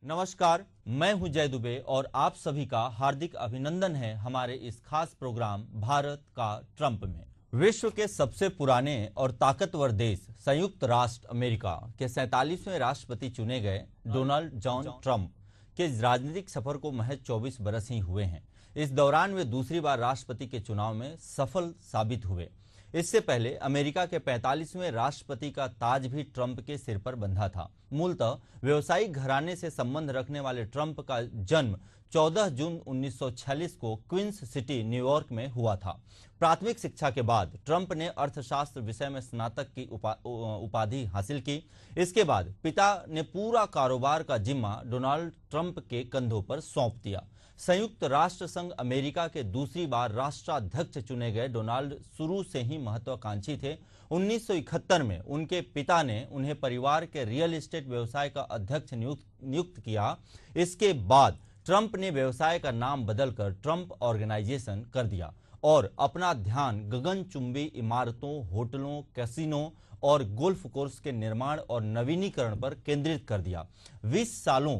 नमस्कार, मैं हूं जय दुबे और आप सभी का हार्दिक अभिनंदन है हमारे इस खास प्रोग्राम भारत का ट्रंप में। विश्व के सबसे पुराने और ताकतवर देश संयुक्त राष्ट्र अमेरिका के 47वें राष्ट्रपति चुने गए डोनाल्ड जॉन ट्रंप के राजनीतिक सफर को महज 24 बरस ही हुए हैं। इस दौरान वे दूसरी बार राष्ट्रपति के चुनाव में सफल साबित हुए। इससे पहले अमेरिका के 45वें राष्ट्रपति का ताज भी ट्रंप के सिर पर बंधा था। मूलतः व्यवसायिक घराने से संबंध रखने वाले ट्रंप का जन्म 14 जून 1946 को क्वींस सिटी, न्यूयॉर्क में हुआ था। प्राथमिक शिक्षा के बाद ट्रंप ने अर्थशास्त्र विषय में स्नातक की उपाधि हासिल की। इसके बाद पिता ने पूरा कारोबार का जिम्मा डोनाल्ड ट्रंप के कंधों पर सौंप दिया। संयुक्त राष्ट्र संघ अमेरिका के दूसरी बार राष्ट्राध्यक्ष चुने गए डोनाल्ड शुरू से ही महत्वाकांक्षी थे। 1971 में उनके पिता ने उन्हें परिवार के रियल एस्टेट व्यवसाय का अध्यक्ष नियुक्त किया। इसके बाद ट्रंप ने व्यवसाय का नाम बदलकर ट्रंप ऑर्गेनाइजेशन कर दिया और अपना ध्यान गगनचुंबी इमारतों, होटलों, कैसीनो और गोल्फ कोर्स के निर्माण और नवीनीकरण पर केंद्रित कर दिया। 20 सालों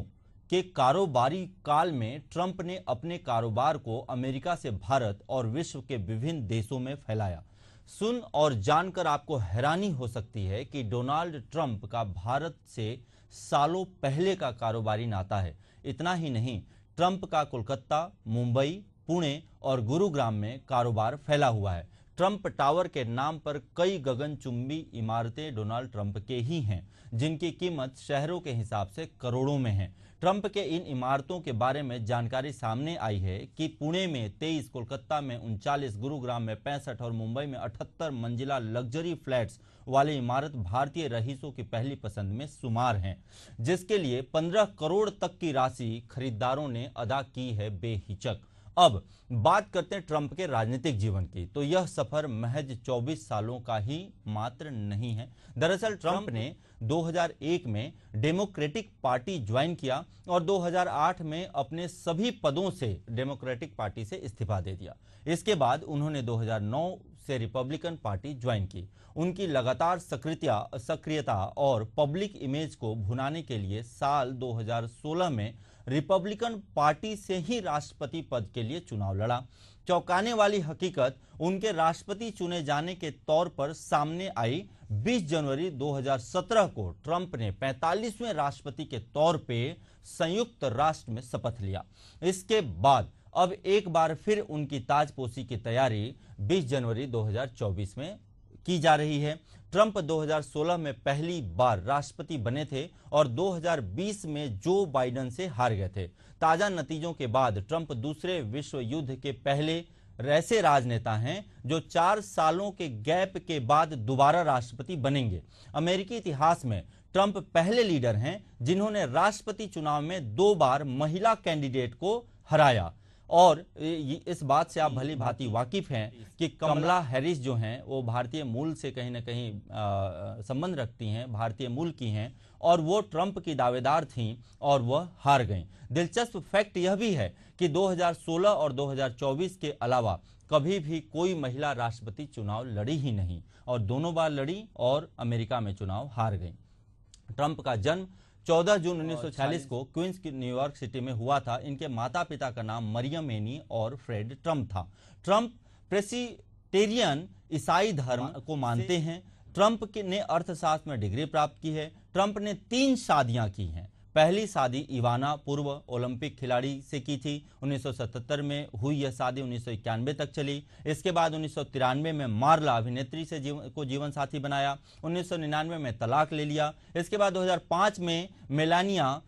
के कारोबारी काल में ट्रंप ने अपने कारोबार को अमेरिका से भारत और विश्व के विभिन्न देशों में फैलाया। सुन और जानकर आपको हैरानी हो सकती है कि डोनाल्ड ट्रंप का भारत से सालों पहले का कारोबारी नाता है। इतना ही नहीं, ट्रंप का कोलकाता, मुंबई, पुणे और गुरुग्राम में कारोबार फैला हुआ है। ट्रंप टावर के नाम पर कई गगनचुंबी इमारतें डोनाल्ड ट्रंप के ही हैं, जिनकी कीमत शहरों के हिसाब से करोड़ों में है। ट्रंप के इन इमारतों के बारे में जानकारी सामने आई है कि पुणे में 23, कोलकाता में 39, गुरुग्राम में 65 और मुंबई में 78 मंजिला लग्जरी फ्लैट्स वाली इमारत भारतीय रईसों की पहली पसंद में शुमार हैं, जिसके लिए 15 करोड़ तक की राशि खरीदारों ने अदा की है बेहिचक। अब बात करते हैं ट्रंप के राजनीतिक जीवन की, तो यह सफर महज 24 सालों का ही मात्र नहीं है। दरअसल ट्रंप ने 2001 में डेमोक्रेटिक पार्टी ज्वाइन किया और 2008 में अपने सभी पदों से डेमोक्रेटिक पार्टी से इस्तीफा दे दिया। इसके बाद उन्होंने 2009 से रिपब्लिकन पार्टी ज्वाइन की। उनकी लगातार सक्रियता और पब्लिक इमेज को भुनाने के लिए साल 2016 में रिपब्लिकन पार्टी से ही राष्ट्रपति पद के लिए चुनाव लड़ा। चौंकाने वाली हकीकत उनके राष्ट्रपति चुने जाने के तौर पर सामने आई। 20 जनवरी 2017 को ट्रंप ने 45वें राष्ट्रपति के तौर पे संयुक्त राष्ट्र में शपथ लिया। इसके बाद अब एक बार फिर उनकी ताजपोशी की तैयारी 20 जनवरी 2024 में की जा रही है। ट्रंप 2016 में पहली बार राष्ट्रपति बने थे और 2020 में जो बाइडेन से हार गए थे। ताजा नतीजों के बाद ट्रंप दूसरे विश्व युद्ध के पहले ऐसे राजनेता हैं जो 4 सालों के गैप के बाद दोबारा राष्ट्रपति बनेंगे। अमेरिकी इतिहास में ट्रंप पहले लीडर हैं जिन्होंने राष्ट्रपति चुनाव में 2 बार महिला कैंडिडेट को हराया। और इस बात से आप भली भांति वाकिफ हैं कि कमला हैरिस जो हैं वो भारतीय मूल से कहीं ना कहीं संबंध रखती हैं, भारतीय मूल की हैं और वो ट्रंप की दावेदार थीं और वह हार गईं। दिलचस्प फैक्ट यह भी है कि 2016 और 2024 के अलावा कभी भी कोई महिला राष्ट्रपति चुनाव लड़ी ही नहीं और दोनों बार लड़ी और अमेरिका में चुनाव हार गईं। ट्रंप का जन्म 14 जून 1946 को क्वींस की न्यूयॉर्क सिटी में हुआ था। इनके माता पिता का नाम मरियम एनी और फ्रेड ट्रंप था। ट्रंप प्रेस्बिटेरियन ईसाई धर्म को मानते हैं। ट्रंप ने अर्थशास्त्र में डिग्री प्राप्त की है। ट्रंप ने 3 शादियां की हैं। पहली शादी इवाना, पूर्व ओलंपिक खिलाड़ी से की थी। 1977 में हुई यह शादी 1991 तक चली। इसके बाद 1993 में मार्ला अभिनेत्री से जीवन साथी बनाया। 1999 में तलाक ले लिया। इसके बाद 2005 में मेलानिया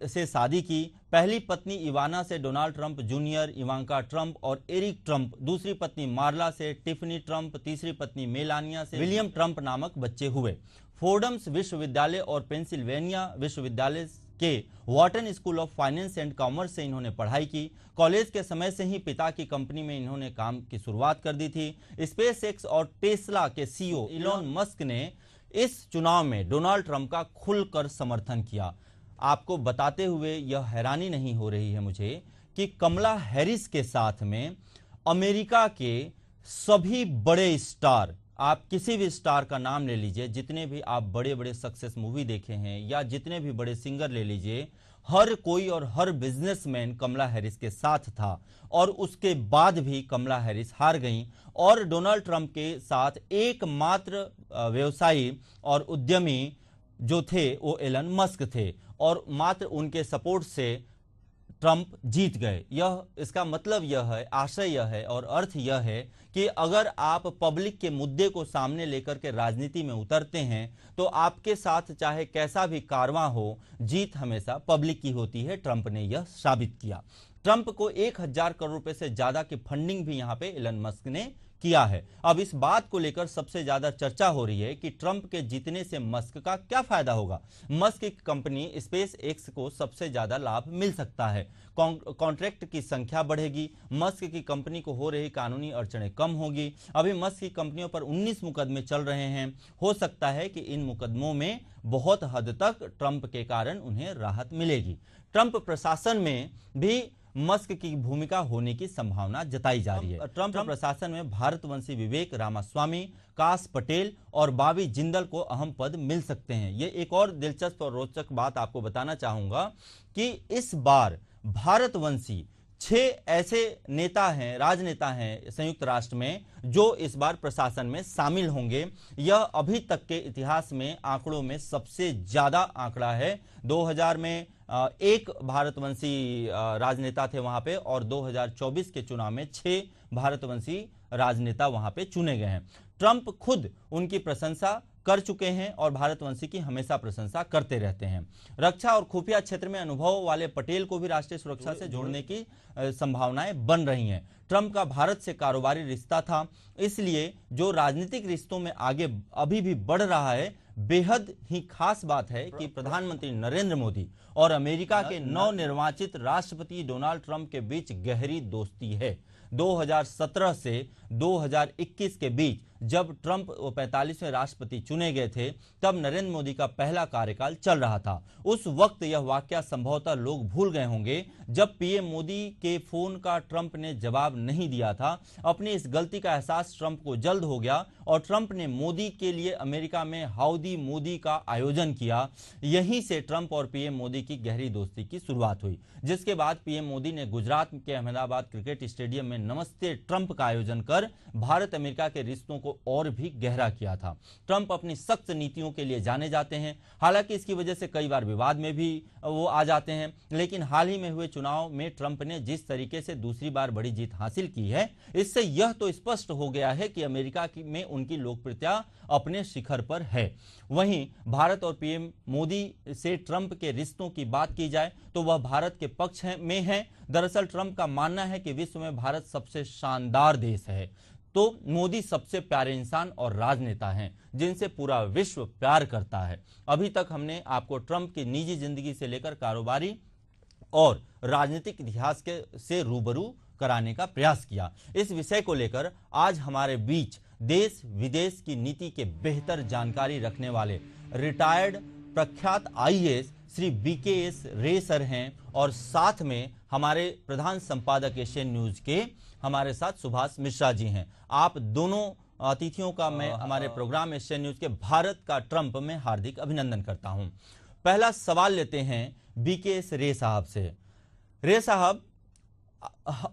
से शादी की। पहली पत्नी इवाना से Donald Trump junior, Ivanka Trump और एरिक ट्रंप, दूसरी पत्नी मार्ला से टिफनी ट्रंप, तीसरी पत्नी मेलानिया से विलियम ट्रंप नामक बच्चे हुए। फोर्डम्स विश्वविद्यालय और पेंसिल्वेनिया विश्वविद्यालय के Wharton school of finance and commerce से इन्होंने पढ़ाई की। कॉलेज के समय से ही पिता की कंपनी में इन्होंने काम की शुरुआत कर दी थी। स्पेसएक्स और टेस्ला के सीईओ इलॉन मस्क ने इस चुनाव में डोनाल्ड ट्रंप का खुलकर समर्थन किया। आपको बताते हुए यह हैरानी नहीं हो रही है मुझे कि कमला हैरिस के साथ में अमेरिका के सभी बड़े स्टार, आप किसी भी स्टार का नाम ले लीजिए, जितने भी आप बड़े बड़े सक्सेस मूवी देखे हैं या जितने भी बड़े सिंगर ले लीजिए, हर कोई और हर बिजनेसमैन कमला हैरिस के साथ था और उसके बाद भी कमला हैरिस हार गईं और डोनाल्ड ट्रंप के साथ एकमात्र व्यवसायी और उद्यमी जो थे वो एलन मस्क थे और मात्र उनके सपोर्ट से ट्रंप जीत गए। यह इसका मतलब यह है, आशय यह है और अर्थ यह है कि अगर आप पब्लिक के मुद्दे को सामने लेकर के राजनीति में उतरते हैं तो आपके साथ चाहे कैसा भी कारवां हो, जीत हमेशा पब्लिक की होती है। ट्रंप ने यह साबित किया। ट्रंप को 1000 करोड़ रुपए से ज्यादा की फंडिंग भी यहां पे एलन मस्क ने किया है। अब इस बात को लेकर सबसे ज्यादा चर्चा हो रही है कि ट्रंप के जीतने से मस्क का क्या फायदा होगा। मस्क की कंपनी स्पेस एक्स को सबसे ज्यादा लाभ मिल सकता है, कॉन्ट्रैक्ट की संख्या बढ़ेगी, मस्क की कंपनी को हो रही कानूनी अड़चनें कम होगी। अभी मस्क की कंपनियों पर 19 मुकदमे चल रहे हैं। हो सकता है कि इन मुकदमों में बहुत हद तक ट्रंप के कारण उन्हें राहत मिलेगी। ट्रंप प्रशासन में भी मस्क की भूमिका होने की संभावना जताई जा रही है। ट्रंप प्रशासन में भारतवंशी विवेक रामास्वामी, काश पटेल और बॉबी जिंदल को अहम पद मिल सकते हैं। ये एक और दिलचस्प और रोचक बात आपको बताना चाहूंगा कि इस बार भारतवंशी 6 ऐसे नेता हैं, राजनेता हैं संयुक्त राष्ट्र में जो इस बार प्रशासन में शामिल होंगे। यह अभी तक के इतिहास में आंकड़ों में सबसे ज्यादा आंकड़ा है। 2000 में एक भारतवंशी राजनेता थे वहां पे और 2024 के चुनाव में 6 भारतवंशी राजनेता वहां पे चुने गए हैं। ट्रंप खुद उनकी प्रशंसा कर चुके हैं और भारतवंशी की हमेशा प्रशंसा करते रहते हैं। रक्षा और खुफिया क्षेत्र में अनुभव वाले पटेल को भी राष्ट्रीय सुरक्षा से जोड़ने की संभावनाएं बन रही हैं। ट्रंप का भारत से कारोबारी रिश्ता था, इसलिए जो राजनीतिक रिश्तों में आगे अभी भी बढ़ रहा है। बेहद ही खास बात है कि प्रधानमंत्री नरेंद्र मोदी और अमेरिका के नवनिर्वाचित राष्ट्रपति डोनाल्ड ट्रंप के बीच गहरी दोस्ती है। 2017 से 2021 के बीच जब ट्रंप 45वें राष्ट्रपति चुने गए थे तब नरेंद्र मोदी का पहला कार्यकाल चल रहा था। उस वक्त यह वाकया संभवतः लोग भूल गए होंगे जब पीएम मोदी के फोन का ट्रंप ने जवाब नहीं दिया था। अपनी इस गलती का एहसास ट्रंप को जल्द हो गया और ट्रंप ने मोदी के लिए अमेरिका में हाउडी मोदी का आयोजन किया। यहीं से ट्रंप और पीएम मोदी की गहरी दोस्ती की शुरुआत हुई, जिसके बाद पीएम मोदी ने गुजरात के अहमदाबाद क्रिकेट स्टेडियम में नमस्ते ट्रंप का आयोजन कर भारत अमेरिका के रिश्तों को और भी गहरा किया था। ट्रंप अपनी सख्त नीतियों के लिए जाने जाते हैं, हालांकि इसकी वजह से कई बार विवाद में भी वो आ जाते हैं, लेकिन हाल ही में हुए चुनाव में ट्रंप ने जिस तरीके से दूसरी बार बड़ी जीत हासिल की है, इससे यह तो स्पष्ट हो गया है कि अमेरिका में उनकी लोकप्रियता अपने शिखर पर है। वहीं भारत और पीएम मोदी से ट्रंप के रिश्तों की बात की जाए तो वह भारत के पक्ष में है। दरअसल ट्रंप का मानना है कि विश्व में भारत सबसे शानदार देश है, तो मोदी सबसे प्यारे इंसान और राजनेता हैं जिनसे पूरा विश्व प्यार करता है। अभी तक हमने आपको ट्रंप की निजी जिंदगी से लेकर कारोबारी और राजनीतिक इतिहास से रूबरू कराने का प्रयास किया। इस विषय को लेकर आज हमारे बीच देश विदेश की नीति के बेहतर जानकारी रखने वाले रिटायर्ड प्रख्यात आईएएस श्री बीकेएस रे सर हैं और साथ में हमारे प्रधान संपादक एशियन न्यूज के हमारे साथ सुभाष मिश्रा जी हैं। आप दोनों अतिथियों का मैं हमारे प्रोग्राम एशियन न्यूज के भारत का ट्रंप में हार्दिक अभिनंदन करता हूं। पहला सवाल लेते हैं बीकेएस रे साहब से। रे साहब,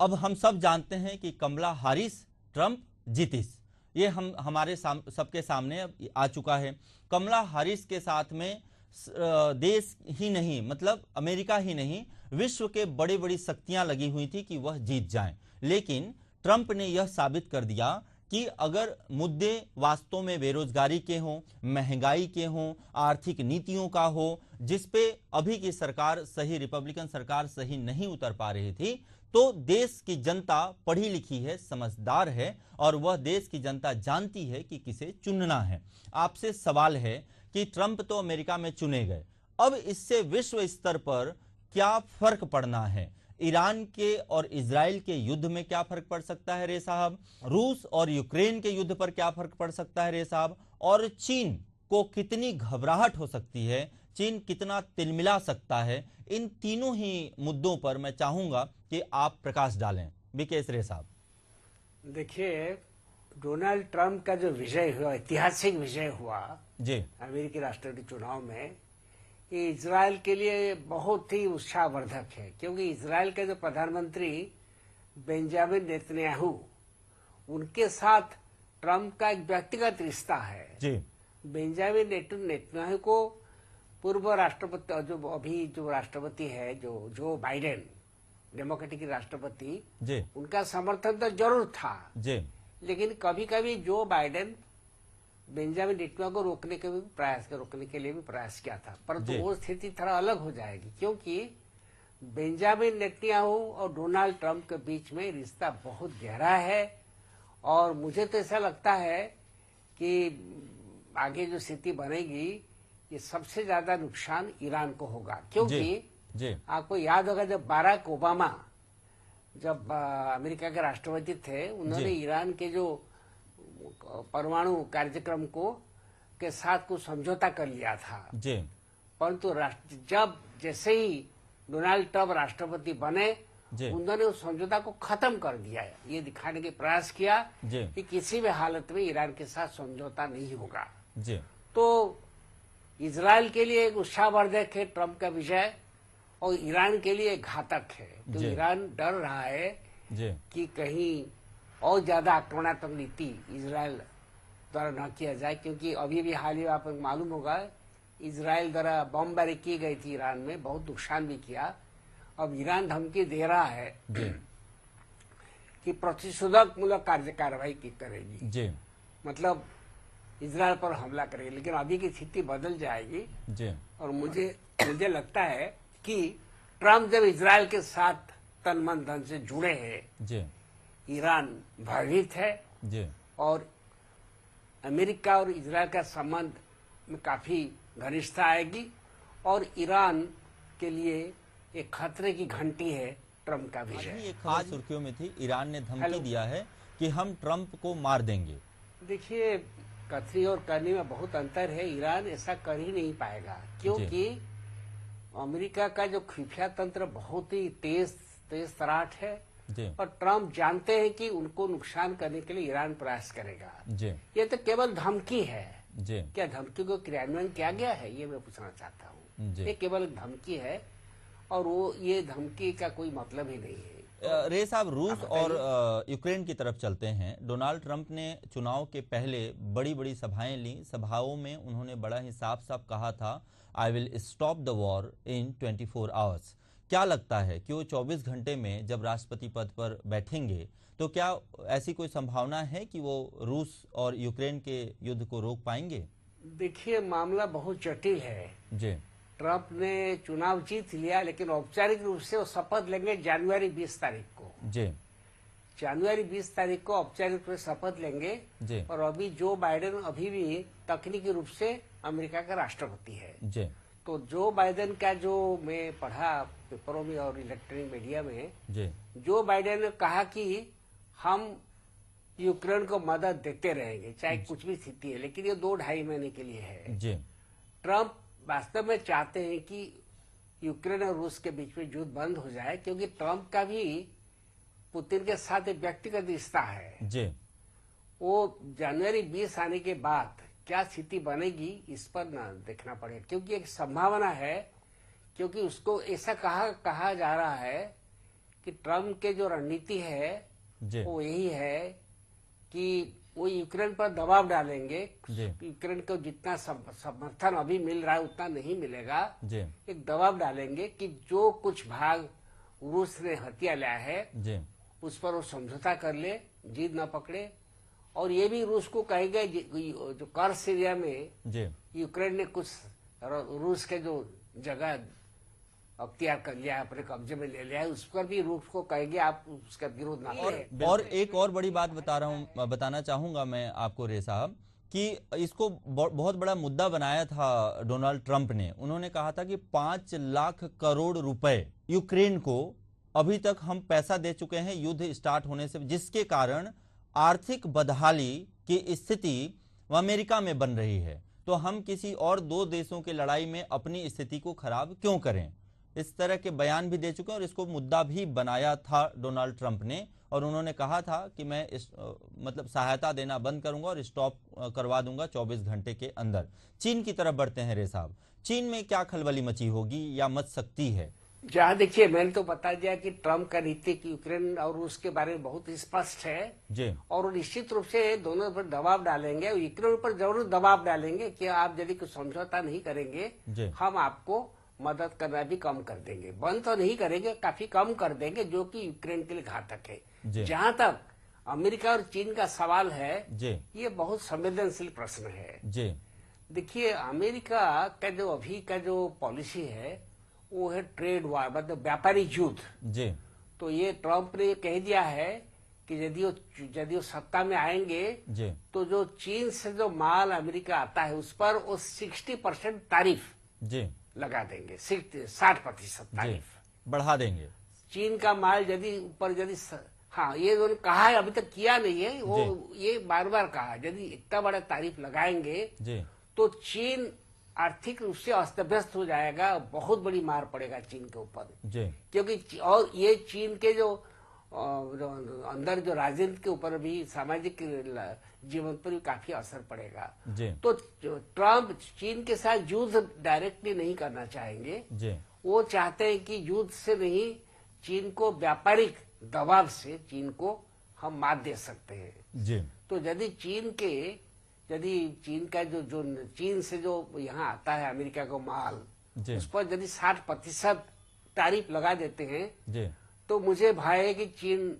अब हम सब जानते हैं कि कमला हैरिस ट्रंप जीतिस, ये हमारे सबके सामने आ चुका है। कमला हैरिस के साथ में देश ही नहीं, मतलब अमेरिका ही नहीं, विश्व के बड़ी बड़ी शक्तियां लगी हुई थी कि वह जीत जाएं। लेकिन ट्रंप ने यह साबित कर दिया कि अगर मुद्दे वास्तव में बेरोजगारी के हों, महंगाई के हों, आर्थिक नीतियों का हो, जिसपे अभी की सरकार सही, रिपब्लिकन सरकार सही नहीं उतर पा रही थी, तो देश की जनता पढ़ी लिखी है, समझदार है और वह देश की जनता जानती है कि किसे चुनना है। आपसे सवाल है कि ट्रंप तो अमेरिका में चुने गए, अब इससे विश्व स्तर पर क्या फर्क पड़ना है? ईरान के और इजराइल के युद्ध में क्या फर्क पड़ सकता है रे साहब? रूस और यूक्रेन के युद्ध पर क्या फर्क पड़ सकता है रे साहब? और चीन को कितनी घबराहट हो सकती है, चीन कितना तिलमिला सकता है? इन तीनों ही मुद्दों पर मैं चाहूंगा कि आप प्रकाश डालें। बीकेएस रे साहब। देखिए, डोनाल्ड ट्रंप का जो विजय हुआ, ऐतिहासिक विजय हुआ जी, अमेरिकी राष्ट्रपति चुनाव में, ये इजराइल के लिए बहुत ही उत्साहवर्धक है, क्योंकि इजराइल के जो प्रधानमंत्री बेंजामिन नेतन्याहू, उनके साथ ट्रम्प का एक व्यक्तिगत रिश्ता है। जी। बेंजामिन नेतन्याहू को पूर्व राष्ट्रपति, जो राष्ट्रपति है, जो बाइडेन, डेमोक्रेटिक राष्ट्रपति, जी। उनका समर्थन तो जरूर था। जी। लेकिन कभी कभी जो बाइडेन बेंजामिन नेतन्याहू को रोकने के लिए भी प्रयास किया था, परंतु वो स्थिति थोड़ा अलग हो जाएगी, क्योंकि बेंजामिन नेतन्याहू और डोनाल्ड ट्रंप के बीच में रिश्ता बहुत गहरा है। और मुझे तो ऐसा लगता है कि आगे जो स्थिति बनेगी, ये सबसे ज्यादा नुकसान ईरान को होगा, क्योंकि आपको याद होगा जब बाराक ओबामा जब अमेरिका के राष्ट्रपति थे, उन्होंने ईरान के जो परमाणु कार्यक्रम के साथ कुछ समझौता कर लिया था। परंतु जैसे ही डोनाल्ड ट्रंप राष्ट्रपति बने, उन्होंने उस समझौता को खत्म कर दिया। ये दिखाने के प्रयास किया कि किसी भी हालत में ईरान के साथ समझौता नहीं होगा। तो इजराइल के लिए एक उत्साहवर्धक है ट्रंप का विजय, और ईरान के लिए घातक है। तो ईरान डर रहा है कि कहीं और ज्यादा आक्रमणात्मक नीति इजराइल द्वारा न किया जाए, क्योंकि अभी भी हाल ही में आपको मालूम होगा, इजराइल द्वारा बमबारी की गई थी ईरान में, बहुत नुकसान भी किया। अब ईरान धमकी दे रहा है कि प्रतिशोधक मूलक कार्रवाई की करेगी, मतलब इजराइल पर हमला करेगी। लेकिन अभी की स्थिति बदल जाएगी। और मुझे लगता है कि ट्रंप जब इजराइल के साथ तन मन धन से जुड़े हैं, ईरान भयभीत है, और अमेरिका और इजराइल का संबंध में काफी घनिष्ठता आएगी, और ईरान के लिए एक खतरे की घंटी है ट्रंप का विजय। एक खास सुर्खियों में थी, ईरान ने धमकी दिया है कि हम ट्रंप को मार देंगे। देखिए, कथनी और करनी में बहुत अंतर है। ईरान ऐसा कर ही नहीं पाएगा, क्योंकि अमेरिका का जो खुफिया तंत्र बहुत ही तेज तराट है, और ट्रंप जानते हैं कि उनको नुकसान करने के लिए ईरान प्रयास करेगा। ये तो केवल धमकी है। क्या धमकी को क्रियान्वयन किया गया है, ये मैं पूछना चाहता हूँ। ये केवल धमकी है, और ये धमकी का कोई मतलब ही नहीं है। रे साहब, रूस और यूक्रेन की तरफ चलते हैं। डोनाल्ड ट्रंप ने चुनाव के पहले बड़ी बड़ी सभाएं ली। सभाओं में उन्होंने बड़ा ही साफ साफ कहा था, I will stop the war in 24 hours. क्या लगता है कि वो 24 घंटे में जब राष्ट्रपति पद पर बैठेंगे, तो क्या ऐसी कोई संभावना है कि वो रूस और यूक्रेन के युद्ध को रोक पाएंगे? देखिए, मामला बहुत जटिल है। ट्रंप ने चुनाव जीत लिया, लेकिन औपचारिक रूप से वो शपथ लेंगे जनवरी 20 तारीख को। जनवरी 20 तारीख को औपचारिक रूप से शपथ लेंगे। और अभी जो बाइडेन अभी भी तकनीकी रूप से अमेरिका का राष्ट्रपति है। तो जो बाइडेन का, जो मैं पढ़ा पेपरों में और इलेक्ट्रॉनिक मीडिया में, जो बाइडेन ने कहा कि हम यूक्रेन को मदद देते रहेंगे चाहे कुछ भी स्थिति है, लेकिन ये 2-2.5 महीने के लिए है। ट्रंप वास्तव में चाहते हैं कि यूक्रेन और रूस के बीच में युद्ध बंद हो जाए, क्योंकि ट्रंप का भी पुतिन के साथ एक व्यक्तिगत रिश्ता है। वो जनवरी 20 आने के बाद क्या स्थिति बनेगी, इस पर न देखना पड़ेगा, क्योंकि एक संभावना है, क्योंकि उसको ऐसा कहा जा रहा है कि ट्रंप के जो रणनीति है वो यही है कि वो यूक्रेन पर दबाव डालेंगे। यूक्रेन को जितना समर्थन अभी मिल रहा है उतना नहीं मिलेगा। एक दबाव डालेंगे कि जो कुछ भाग रूस ने हथियार लिया है उस पर वो समझौता कर ले, जीत न पकड़े। और ये भी रूस को कहेगा, जो कर्ज सीरिया में यूक्रेन ने कुछ रूस के जो जगह अख्तियार कर लिया है, अपने कब्जे में ले लिया है, उस पर भी रूस को कहेंगे आप उसका विरोध ना करें। और एक और बड़ी बात बताना चाहूंगा मैं आपको रे साहब, कि इसको बहुत बड़ा मुद्दा बनाया था डोनाल्ड ट्रंप ने। उन्होंने कहा था कि 5 लाख करोड़ रुपए यूक्रेन को अभी तक हम पैसा दे चुके हैं युद्ध स्टार्ट होने से, जिसके कारण आर्थिक बदहाली की स्थिति अमेरिका में बन रही है। तो हम किसी और 2 देशों की लड़ाई में अपनी स्थिति को खराब क्यों करें? इस तरह के बयान भी दे चुके हैं और इसको मुद्दा भी बनाया था डोनाल्ड ट्रंप ने। और उन्होंने कहा था कि मैं मतलब सहायता देना बंद करूंगा और स्टॉप करवा दूंगा 24 घंटे के अंदर। चीन की तरफ बढ़ते हैं रे साहब, चीन में क्या खलबली मची होगी या मच सकती है? जहाँ देखिए, मैंने तो बता दिया कि ट्रंप का नीति यूक्रेन और रूस के बारे में बहुत स्पष्ट है जी। और वो निश्चित रूप से दोनों पर दबाव डालेंगे, यूक्रेन पर जरूर दबाव डालेंगे कि आप यदि कुछ समझौता नहीं करेंगे हम आपको मदद करना भी कम कर देंगे। बंद तो नहीं करेंगे, काफी कम कर देंगे, जो कि यूक्रेन के लिए घातक है। जहां तक अमेरिका और चीन का सवाल है, ये बहुत संवेदनशील प्रश्न है। देखिए, अमेरिका का जो अभी का जो पॉलिसी है वो है ट्रेड वार, मतलब व्यापारिक युद्ध। तो ये ट्रंप ने कह दिया है कि यदि वो सत्ता में आएंगे तो जो चीन से जो माल अमेरिका आता है उस पर वो 60% तारीफ लगा देंगे, 60% तारीफ बढ़ा देंगे। चीन का माल यदि हाँ, ये उन्होंने कहा है, अभी तक किया नहीं है, वो ये बार बार कहा यदि इतना बड़ा तारीफ लगाएंगे तो चीन आर्थिक रूप से अस्त व्यस्त हो जाएगा, बहुत बड़ी मार पड़ेगा चीन के ऊपर। क्योंकि और ये चीन के जो अंदर जो राजनीति के ऊपर भी, सामाजिक जीवन पर भी काफी असर पड़ेगा। तो ट्रंप चीन के साथ युद्ध डायरेक्टली नहीं करना चाहेंगे। वो चाहते हैं कि युद्ध से नहीं, चीन को व्यापारिक दबाव से चीन को हम मात दे सकते हैं। तो यदि चीन का जो चीन से जो यहाँ आता है अमेरिका को माल, उस पर यदि 60% तारीफ लगा देते हैं तो मुझे भय है कि चीन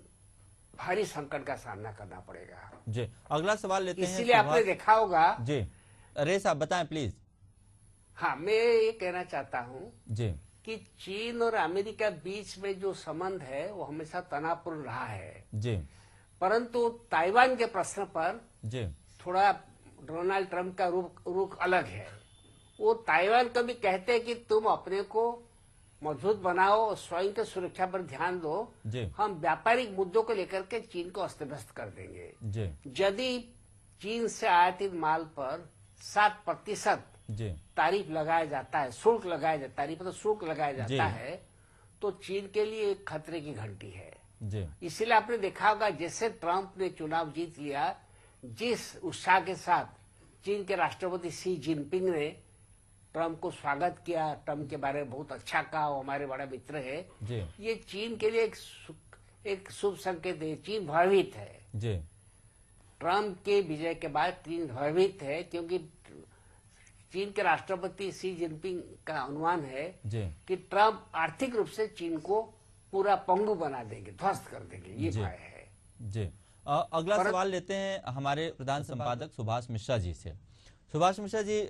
भारी संकट का सामना करना पड़ेगा। अगला सवाल लेते हैं। इसीलिए आपने देखा होगा। अरे साहब बताएं प्लीज। हाँ, मैं ये कहना चाहता हूँ कि चीन और अमेरिका बीच में जो संबंध है वो हमेशा तनावपूर्ण रहा है। परंतु ताइवान के प्रश्न पर थोड़ा डोनाल्ड ट्रंप का रुख अलग है। वो ताइवान को भी कहते हैं कि तुम अपने को मजबूत बनाओ, स्वयं की सुरक्षा पर ध्यान दो, हम व्यापारिक मुद्दों को लेकर के चीन को अस्त व्यस्त कर देंगे। यदि चीन से आयातित माल पर 60% तारीफ लगाया जाता है, शुल्क लगाया जाता है, तारीफ तो शुल्क लगाया जाता है, तो चीन के लिए एक खतरे की घंटी है। इसीलिए आपने देखा होगा जैसे ट्रंप ने चुनाव जीत लिया, जिस उत्साह के साथ चीन के राष्ट्रपति शी जिनपिंग ने ट्रंप को स्वागत किया, ट्रंप के बारे में बहुत अच्छा कहा, वो हमारे बड़ा मित्र है, ये चीन के लिए एक शुभ संकेत है। चीन भयभीत है। ट्रंप के विजय के बाद चीन भयभीत है, क्योंकि चीन के राष्ट्रपति शी जिनपिंग का अनुमान है कि ट्रंप आर्थिक रूप से चीन को पूरा पंगु बना देंगे, ध्वस्त कर देंगे, ये भय है। अगला सवाल लेते हैं हमारे प्रधान संपादक सुभाष मिश्रा जी से। सुभाष मिश्रा जी,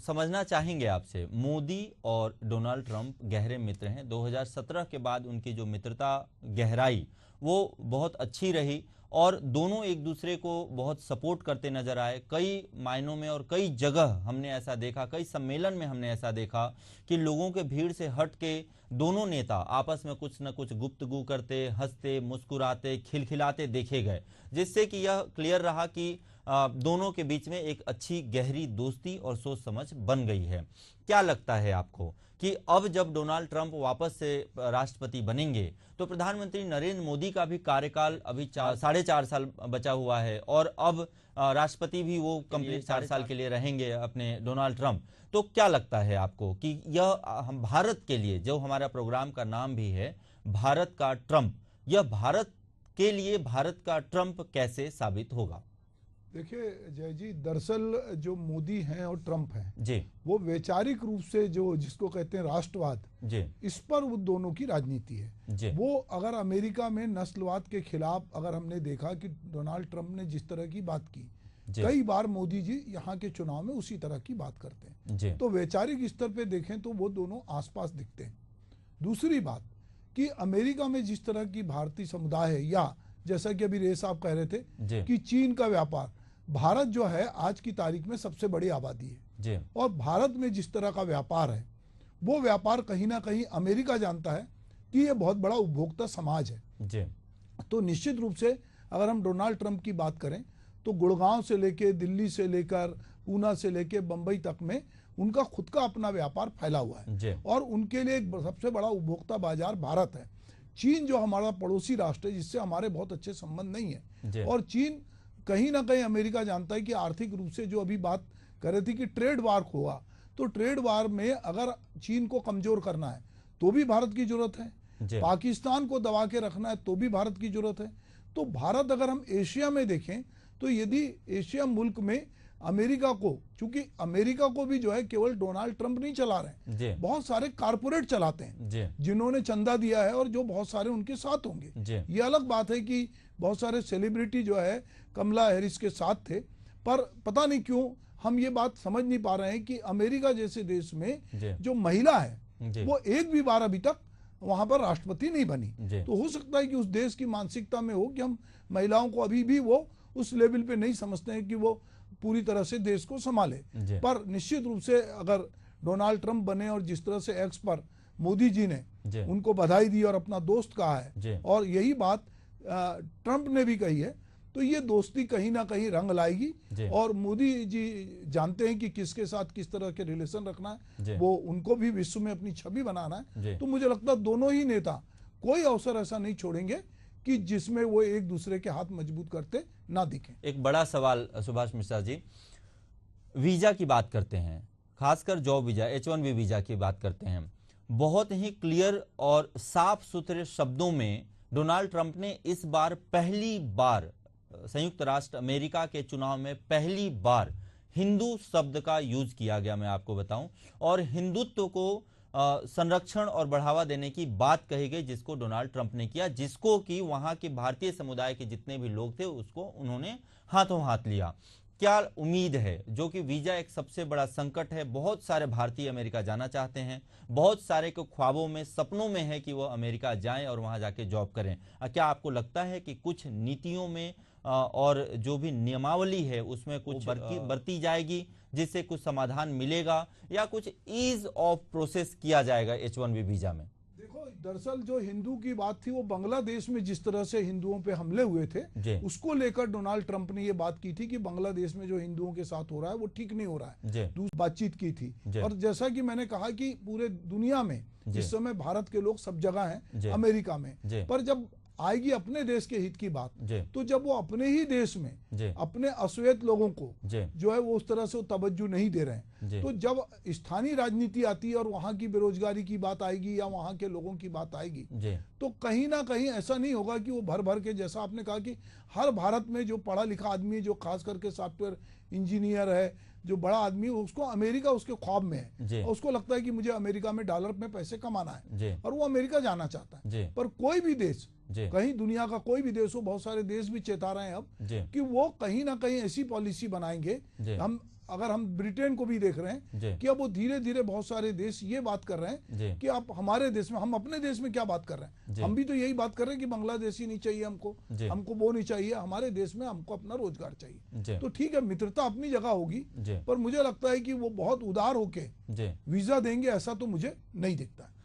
समझना चाहेंगे आपसे, मोदी और डोनाल्ड ट्रंप गहरे मित्र हैं। 2017 के बाद उनकी जो मित्रता गहराई वो बहुत अच्छी रही और दोनों एक दूसरे को बहुत सपोर्ट करते नजर आए। कई मायनों में और कई जगह हमने ऐसा देखा, कई सम्मेलन में हमने ऐसा देखा कि लोगों के भीड़ से हट के दोनों नेता आपस में कुछ न कुछ गुफ्तगू करते, हंसते, मुस्कुराते, खिलखिलाते देखे गए, जिससे कि यह क्लियर रहा कि दोनों के बीच में एक अच्छी गहरी दोस्ती और सोच समझ बन गई है। क्या लगता है आपको कि अब जब डोनाल्ड ट्रंप वापस से राष्ट्रपति बनेंगे तो प्रधानमंत्री नरेंद्र मोदी का भी कार्यकाल अभी 4.5 साल बचा हुआ है और अब राष्ट्रपति भी वो कंप्लीट 4 साल के लिए रहेंगे अपने डोनाल्ड ट्रंप, तो क्या लगता है आपको कि यह हम भारत के लिए, जो हमारा प्रोग्राम का नाम भी है भारत का ट्रंप, यह भारत के लिए भारत का ट्रंप कैसे साबित होगा? देखिए जय जी, दरअसल जो मोदी हैं और ट्रंप हैं जी, वो वैचारिक रूप से जो जिसको कहते हैं राष्ट्रवाद जी, इस पर वो दोनों की राजनीति है जी। वो अगर अमेरिका में नस्लवाद के खिलाफ अगर हमने देखा कि डोनाल्ड ट्रंप ने जिस तरह की बात की, कई बार मोदी जी यहाँ के चुनाव में उसी तरह की बात करते हैं, तो वैचारिक स्तर पे देखें तो वो दोनों आसपास दिखते हैं। दूसरी बात कि अमेरिका में जिस तरह की भारतीय समुदाय है, या जैसा कि अभी रे साहब कह रहे थे कि चीन का व्यापार, भारत जो है आज की तारीख में सबसे बड़ी आबादी है और भारत में जिस तरह का व्यापार है वो व्यापार कहीं ना कहीं अमेरिका जानता है कि ये बहुत बड़ा उपभोक्ता समाज है। तो निश्चित रूप से अगर हम डोनाल्ड ट्रंप की बात करें तो गुड़गांव से लेके दिल्ली से लेकर पूना से लेके बंबई तक में उनका खुद का अपना व्यापार फैला हुआ है और उनके लिए एक सबसे बड़ा उपभोक्ता बाजार भारत है। चीन जो हमारा पड़ोसी राष्ट्र है, जिससे हमारे बहुत अच्छे संबंध नहीं है, और चीन कहीं ना कहीं अमेरिका जानता है कि आर्थिक रूप से जो अभी बात कर रही थी कि ट्रेड वार हुआ, तो ट्रेड वार में अगर चीन को कमजोर करना है तो भी भारत की जरूरत है, पाकिस्तान को दबा के रखना है तो भी भारत की जरूरत है। तो भारत अगर हम एशिया में देखें तो यदि एशिया मुल्क में अमेरिका को, चूंकि अमेरिका को भी जो है केवल डोनाल्ड ट्रंप नहीं चला रहे, बहुत सारे कारपोरेट चलाते हैं जिन्होंने चंदा दिया है और जो बहुत सारे उनके साथ होंगे। ये अलग बात है कि बहुत सारे सेलिब्रिटी जो है कमला हैरिस के साथ थे, पर पता नहीं क्यों हम ये बात समझ नहीं पा रहे हैं कि अमेरिका जैसे देश में जो महिला है वो एक भी बार अभी तक वहां पर राष्ट्रपति नहीं बनी। तो हो सकता है कि उस देश की मानसिकता में हो कि हम महिलाओं को अभी भी वो उस लेवल पे नहीं समझते हैं कि वो पूरी तरह से देश को संभाले। पर निश्चित रूप से अगर डोनाल्ड ट्रंप बने और जिस तरह से एक्स पर मोदी जी ने उनको बधाई दी और अपना दोस्त कहा है, और यही बात ट्रंप ने भी कही है, तो ये दोस्ती कहीं ना कहीं रंग लाएगी। और मोदी जी जानते हैं कि किसके साथ किस तरह के रिलेशन रखना है, वो उनको भी विश्व में अपनी छवि बनाना है। तो मुझे लगता है दोनों ही नेता कोई अवसर ऐसा नहीं छोड़ेंगे कि जिसमें वो एक दूसरे के हाथ मजबूत करते ना दिखें। एक बड़ा सवाल सुभाष मिश्रा जी, वीजा की बात करते हैं, खासकर जॉब वीजा, H1B वीजा की बात करते हैं, बहुत ही क्लियर और साफ सुथरे शब्दों में डोनाल्ड ट्रंप ने इस बार पहली बार संयुक्त राष्ट्र अमेरिका के चुनाव में पहली बार हिंदू शब्द का यूज किया गया, मैं आपको बताऊं, और हिंदुत्व को संरक्षण और बढ़ावा देने की बात कही गई, जिसको डोनाल्ड ट्रंप ने किया, जिसको कि वहां के भारतीय समुदाय के जितने भी लोग थे उसको उन्होंने हाथों हाथ लिया। क्या उम्मीद है, जो कि वीजा एक सबसे बड़ा संकट है, बहुत सारे भारतीय अमेरिका जाना चाहते हैं, बहुत सारे को ख्वाबों में सपनों में है कि वो अमेरिका जाएं और वहां जाके जॉब करें, क्या आपको लगता है कि कुछ नीतियों में और जो भी नियमावली है उसमें कुछ बरती जाएगी जिससे कुछ समाधान मिलेगा, या कुछ ईज ऑफ प्रोसेस किया जाएगा H1B वीजा में? देखो, दरअसल जो हिंदू की बात थी वो बांग्लादेश में जिस तरह से हिंदुओं पे हमले हुए थे उसको लेकर डोनाल्ड ट्रंप ने ये बात की थी कि बांग्लादेश में जो हिंदुओं के साथ हो रहा है वो ठीक नहीं हो रहा है, दूसरी बातचीत की थी। और जैसा कि मैंने कहा कि पूरे दुनिया में इस समय भारत के लोग सब जगह हैं, अमेरिका में, पर जब आएगी अपने देश के हित की बात, तो जब वो अपने ही देश में अपने अश्वेत लोगों को जो है वो उस तरह से तवज्जो नहीं दे रहे हैं, तो जब स्थानीय राजनीति आती है और वहां की बेरोजगारी की बात आएगी या वहां के लोगों की बात आएगी, तो कहीं ना कहीं ऐसा नहीं होगा कि वो भर भर के, जैसा आपने कहा कि हर भारत में जो पढ़ा लिखा आदमी, जो खास करके सॉफ्टवेयर इंजीनियर है, जो बड़ा आदमी, उसको अमेरिका उसके ख्वाब में है, और उसको लगता है कि मुझे अमेरिका में डॉलर में पैसे कमाना है और वो अमेरिका जाना चाहता है। पर कोई भी देश, कहीं दुनिया का कोई भी देश हो, बहुत सारे देश भी चेता रहे हैं अब कि वो कहीं ना कहीं ऐसी पॉलिसी बनाएंगे। अगर हम ब्रिटेन को भी देख रहे हैं कि अब वो धीरे धीरे बहुत सारे देश ये बात कर रहे हैं कि आप हमारे देश में, हम अपने देश में क्या बात कर रहे हैं, हम भी तो यही बात कर रहे हैं कि बांग्लादेशी नहीं चाहिए हमको वो नहीं चाहिए, हमारे देश में हमको अपना रोजगार चाहिए। तो ठीक है, मित्रता अपनी जगह होगी, पर मुझे लगता है कि वो बहुत उदार होके वीजा देंगे ऐसा तो मुझे नहीं दिखता है।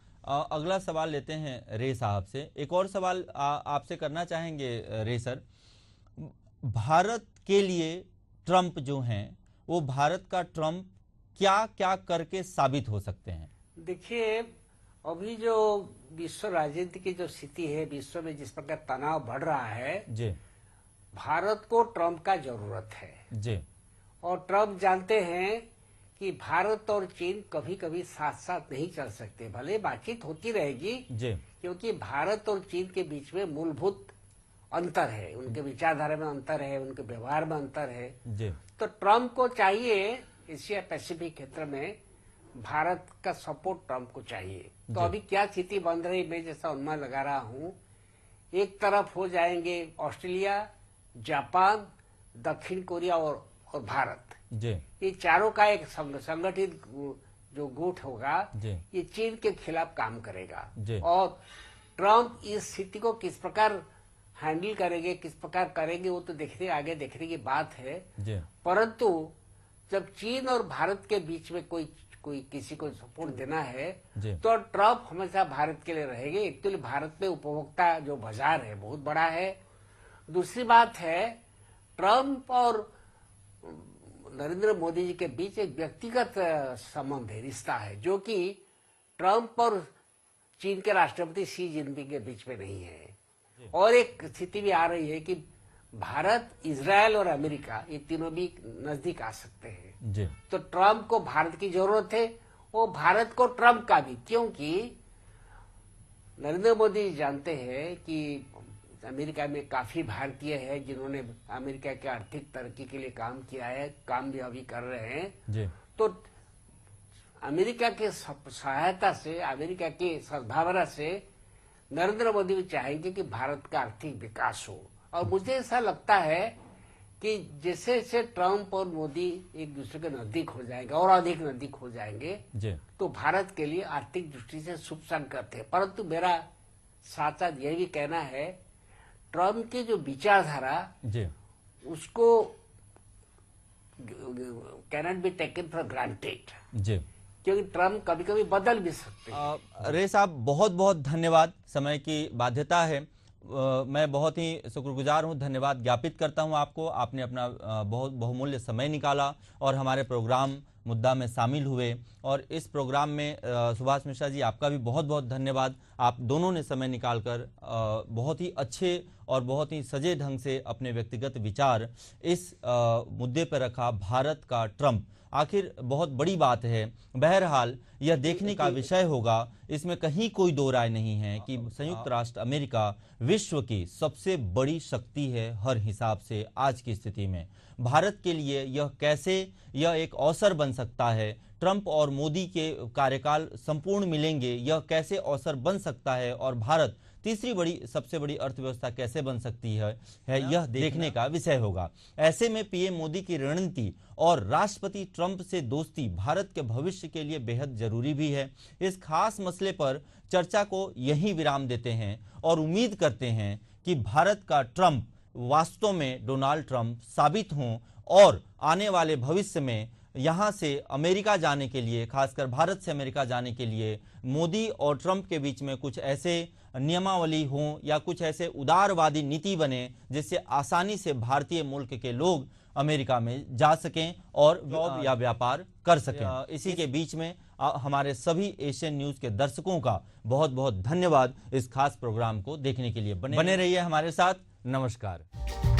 अगला सवाल लेते हैं रे साहब से। एक और सवाल आपसे करना चाहेंगे रे सर, भारत के लिए ट्रंप जो हैं, वो भारत का ट्रंप क्या क्या करके साबित हो सकते हैं? देखिए, अभी जो विश्व राजनीति की जो स्थिति है, विश्व में जिस प्रकार तनाव बढ़ रहा है, भारत को ट्रंप का जरूरत है। और ट्रंप जानते हैं कि भारत और चीन कभी कभी साथ साथ नहीं चल सकते, भले बातचीत होती रहेगी, क्योंकि भारत और चीन के बीच में मूलभूत अंतर है, उनके विचारधारा में अंतर है, उनके व्यवहार में अंतर है। तो ट्रंप को चाहिए एशिया पैसिफिक क्षेत्र में भारत का सपोर्ट ट्रंप को चाहिए। तो अभी क्या स्थिति बन रही, मैं जैसा अनुमान लगा रहा हूं, एक तरफ हो जाएंगे ऑस्ट्रेलिया, जापान, दक्षिण कोरिया और भारत, ये चारों का एक संगठित जो गुट होगा, ये चीन के खिलाफ काम करेगा। और ट्रंप इस स्थिति को किस प्रकार हैंडल करेंगे, किस प्रकार करेंगे, वो तो आगे देखने की बात है। परंतु जब चीन और भारत के बीच में कोई किसी को सपोर्ट देना है, तो ट्रंप हमेशा भारत के लिए रहेंगे। एक्चुअली भारत में उपभोक्ता जो बाजार है बहुत बड़ा है। दूसरी बात है, ट्रंप और नरेंद्र मोदी जी के बीच एक व्यक्तिगत संबंध है, रिश्ता है, जो कि ट्रंप और चीन के राष्ट्रपति शी जिनपिंग के बीच में नहीं है। और एक स्थिति भी आ रही है कि भारत, इजरायल और अमेरिका, ये तीनों भी नजदीक आ सकते हैं जी। तो ट्रंप को भारत की जरूरत है, वो भारत को ट्रंप का भी, क्योंकि नरेंद्र मोदी जानते हैं कि अमेरिका में काफी भारतीय है जिन्होंने अमेरिका के आर्थिक तरक्की के लिए काम किया है, काम भी अभी कर रहे हैं जी। तो अमेरिका के सहायता से, अमेरिका की सद्भावना से नरेंद्र मोदी भी चाहेंगे कि भारत का आर्थिक विकास हो। और मुझे ऐसा लगता है कि जैसे जैसे ट्रंप और मोदी एक दूसरे के नजदीक हो जाएंगे और अधिक नजदीक हो जाएंगे जी। तो भारत के लिए आर्थिक दृष्टि से शुभ संकेत है। परंतु मेरा साथ साथ यह भी कहना है, ट्रंप की जो विचारधारा जी, उसको cannot be taken for granted, जी, क्योंकि ट्रंप कभी कभी बदल भी सकते हैं। रे साहब, बहुत बहुत धन्यवाद। समय की बाध्यता है, मैं बहुत ही शुक्रगुजार हूं, धन्यवाद ज्ञापित करता हूं आपको। आपने अपना बहुत बहुमूल्य समय निकाला और हमारे प्रोग्राम मुद्दा में शामिल हुए। और इस प्रोग्राम में सुभाष मिश्रा जी, आपका भी बहुत बहुत धन्यवाद। आप दोनों ने समय निकालकर बहुत ही अच्छे और बहुत ही सजे ढंग से अपने व्यक्तिगत विचार इस मुद्दे पर रखा, भारत का ट्रंप। आखिर बहुत बड़ी बात है। बहरहाल यह देखने का विषय होगा, इसमें कहीं कोई दो राय नहीं है कि संयुक्त राष्ट्र अमेरिका विश्व की सबसे बड़ी शक्ति है हर हिसाब से आज की स्थिति में। भारत के लिए यह एक अवसर बन सकता है। ट्रंप और मोदी के कार्यकाल संपूर्ण मिलेंगे, यह कैसे अवसर बन सकता है और भारत तीसरी सबसे बड़ी अर्थव्यवस्था कैसे बन सकती है यह देखने का विषय होगा। ऐसे में पीएम मोदी की रणनीति और राष्ट्रपति ट्रंप से दोस्ती भारत के भविष्य के लिए बेहद जरूरी भी है। इस खास मसले पर चर्चा को यहीं विराम देते हैं और उम्मीद करते हैं कि भारत का ट्रंप वास्तव में डोनाल्ड ट्रंप साबित हों और आने वाले भविष्य में यहां से अमेरिका जाने के लिए, खासकर भारत से अमेरिका जाने के लिए मोदी और ट्रंप के बीच में कुछ ऐसे नियमावली हों या कुछ ऐसे उदारवादी नीति बने जिससे आसानी से भारतीय मुल्क के लोग अमेरिका में जा सकें और जॉब या व्यापार कर सकें। इसी के बीच में हमारे सभी एशियन न्यूज के दर्शकों का बहुत बहुत धन्यवाद इस खास प्रोग्राम को देखने के लिए। बने रहिए हमारे साथ। नमस्कार।